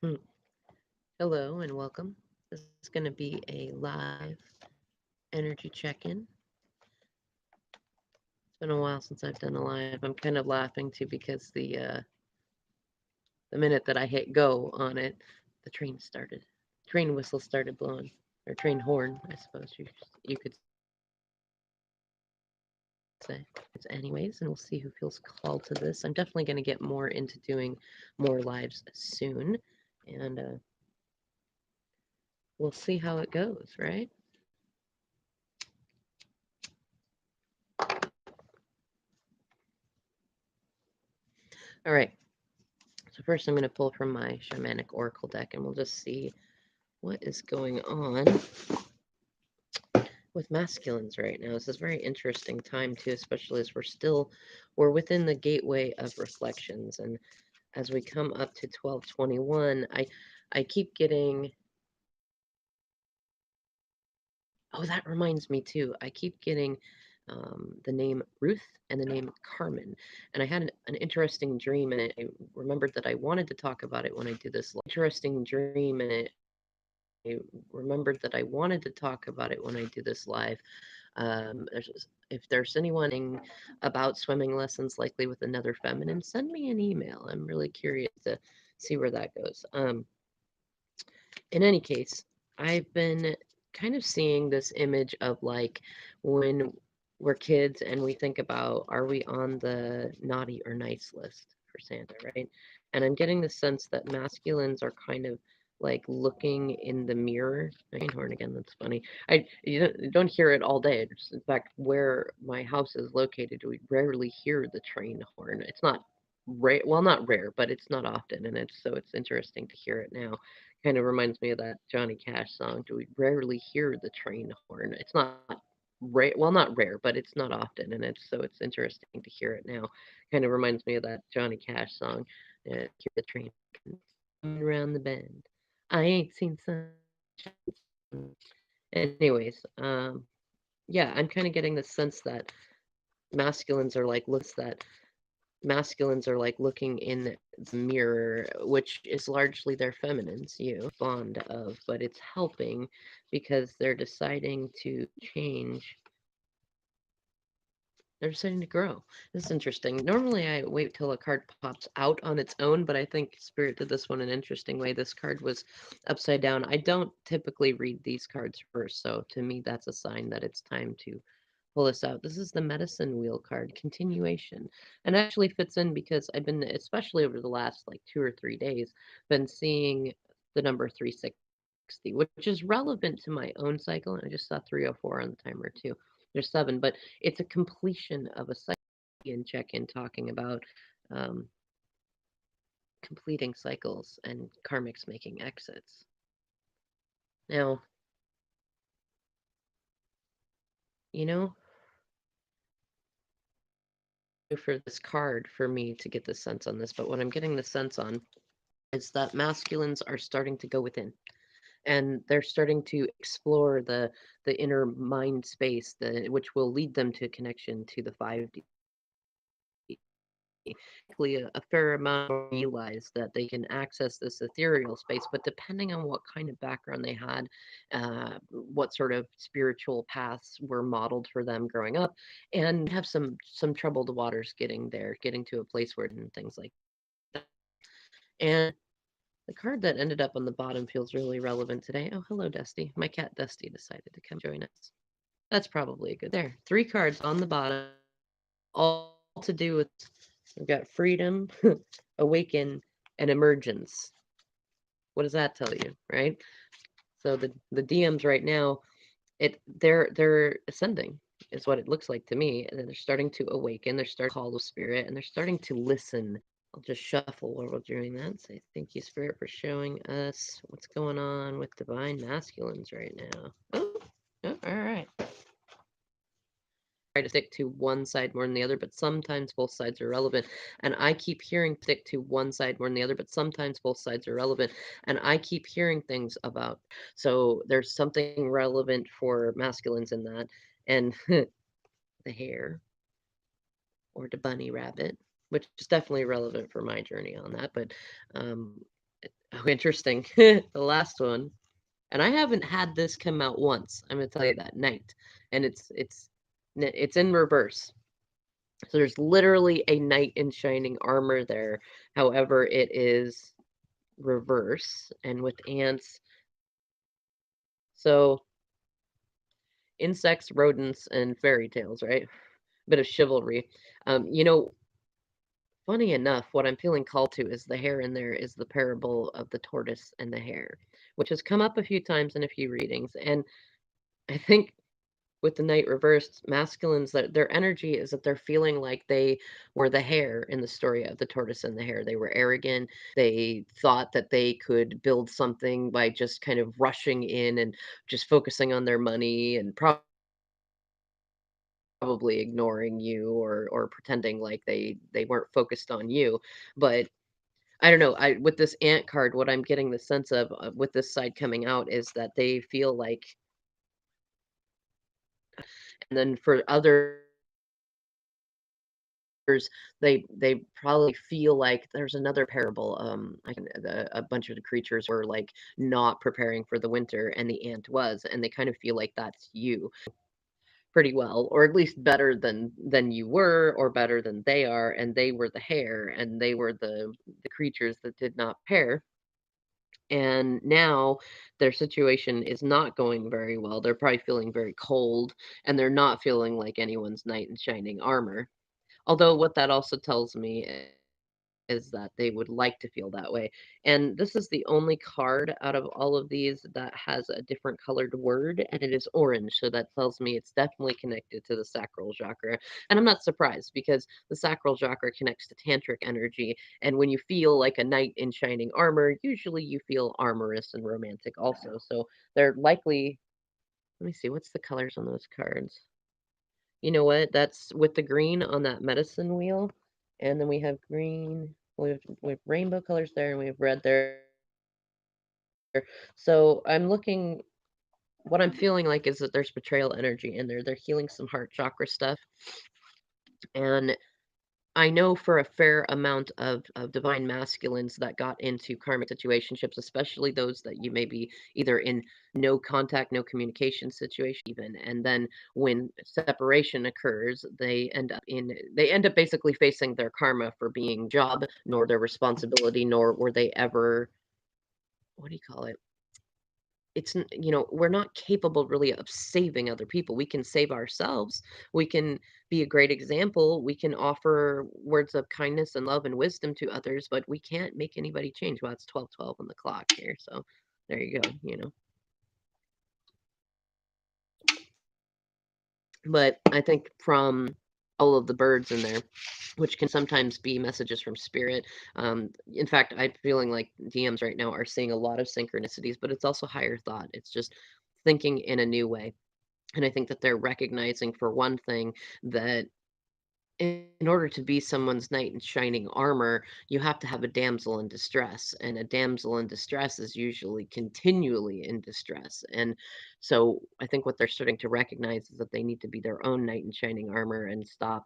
Hmm. Hello and welcome. This is going to be a live energy check-in. It's been a while since I've done a live. I'm kind of laughing too because the minute that I hit go on it, the train started. Train whistle started blowing, or train horn, I suppose you could say. Anyways, and we'll see who feels called to this. I'm definitely going to get more into doing more lives soon, and we'll see how it goes, right? All right. So first, I'm going to pull from my shamanic oracle deck, and we'll just see what is going on with masculines right now. This is a very interesting time too, especially as we're within the gateway of reflections, and as we come up to 1221, I keep getting. Oh, that reminds me too. I keep getting the name Ruth and the name Carmen. And I had an interesting dream, and I remembered that I wanted to talk about it when I do this interesting dream, and I remembered that I wanted to talk about it when I do this live. If there's anyone about swimming lessons, likely with another feminine, send me an email. I'm really curious to see where that goes. In any case, I've been kind of seeing this image of like when we're kids and we think about are we on the naughty or nice list for Santa, right? And I'm getting the sense that masculines are kind of like looking in the mirror. Train horn again, that's funny. You don't hear it all day. In fact, where my house is located, we rarely hear the train horn. It's not rare, well, not rare, but it's not often, and it's interesting to hear it now. Kind of reminds me of that Johnny Cash song. Do we rarely hear the train horn? It's not rare, well, not rare, but it's not often, and it's interesting to hear it now. Kind of reminds me of that Johnny Cash song. Hear the train coming around the bend. I ain't seen sunshine. Anyways, yeah, I'm kind of getting the sense that masculines are like looking in the mirror, which is largely their feminines, fond of, but it's helping because they're deciding to change. They're deciding to grow. This is interesting. Normally, I wait till a card pops out on its own, but I think Spirit did this one an interesting way. This card was upside down. I don't typically read these cards first, so to me, that's a sign that it's time to pull this out. This is the medicine wheel card, continuation. And actually fits in because I've been, especially over the last like 2 or 3 days, been seeing the number 360, which is relevant to my own cycle. And I just saw 304 on the timer too. There's 7, but it's a completion of a cycle in check-in talking about um, completing cycles and karmics making exits. Now, you know, for this card for me to get the sense on this, but what I'm getting the sense on is that masculines are starting to go within and they're starting to explore the inner mind space which will lead them to connection to the 5D. A fair amount realize that they can access this ethereal space, but depending on what kind of background they had, what sort of spiritual paths were modeled for them growing up, and have some troubled waters getting there, getting to a place where and things like that. And the card that ended up on the bottom feels really relevant today. Oh, hello, Dusty. My cat Dusty decided to come join us. That's probably a good. There, 3 cards on the bottom, all to do with we've got freedom, awaken, and emergence. What does that tell you, right? So the DMs right now, they're ascending is what it looks like to me. And they're starting to awaken. They're starting to call the spirit, and they're starting to listen. I'll just shuffle while we're doing that. Say thank you, Spirit, for showing us what's going on with divine masculines right now. Oh, all right. Try to stick to one side more than the other, but sometimes both sides are relevant. And I keep hearing stick to one side more than the other, but sometimes both sides are relevant. And I keep hearing things about. So there's something relevant for masculines in that. And the hare or the bunny rabbit, which is definitely relevant for my journey on that. But um, Oh, interesting. The last one. And I haven't had this come out once. I'm gonna tell you that night, and it's in reverse. So there's literally a knight in shining armor there. However, it is reverse and with ants. So insects, rodents, and fairy tales, right? Bit of chivalry. Funny enough, what I'm feeling called to is the hare in there is the parable of the tortoise and the hare, which has come up a few times in a few readings. And I think with the knight reversed, masculines that their energy is that they're feeling like they were the hare in the story of the tortoise and the hare. They were arrogant. They thought that they could build something by just kind of rushing in and just focusing on their money and probably ignoring you or pretending like they weren't focused on you. But I don't know. I with this ant card, what I'm getting the sense of with this side coming out is that they feel like, and then for others they probably feel like there's another parable, I can a bunch of the creatures were, like, not preparing for the winter, and the ant was, and they kind of feel like that's you pretty well, or at least better than you were, or better than they are, and they were the hare, and they were the creatures that did not pair, and now their situation is not going very well. They're probably feeling very cold, and they're not feeling like anyone's knight in shining armor. Although what that also tells me is that they would like to feel that way. And this is the only card out of all of these that has a different colored word, and it is orange. So that tells me it's definitely connected to the sacral chakra. And I'm not surprised because the sacral chakra connects to tantric energy. And when you feel like a knight in shining armor, usually you feel amorous and romantic also. So they're likely, let me see, what's the colors on those cards? You know what? That's with the green on that medicine wheel, and then we have green, we have rainbow colors there, and we have red there. So I'm looking. What I'm feeling like is that there's betrayal energy in there. They're healing some heart chakra stuff, and I know for a fair amount of divine masculines that got into karmic situationships, especially those that you may be either in no contact, no communication situation even, and then when separation occurs, they end up basically facing their karma for being job, nor their responsibility, nor were they ever, what do you call it? We're not capable really of saving other people. We can save ourselves. We can be a great example. We can offer words of kindness and love and wisdom to others, but we can't make anybody change. Well, it's 12:12 on the clock here, so there you go. But I think from all of the birds in there, which can sometimes be messages from spirit. In fact, I'm feeling like DMs right now are seeing a lot of synchronicities, but it's also higher thought. It's just thinking in a new way. And I think that they're recognizing, for one thing, that in order to be someone's knight in shining armor, you have to have a damsel in distress. And a damsel in distress is usually continually in distress. And so I think what they're starting to recognize is that they need to be their own knight in shining armor and stop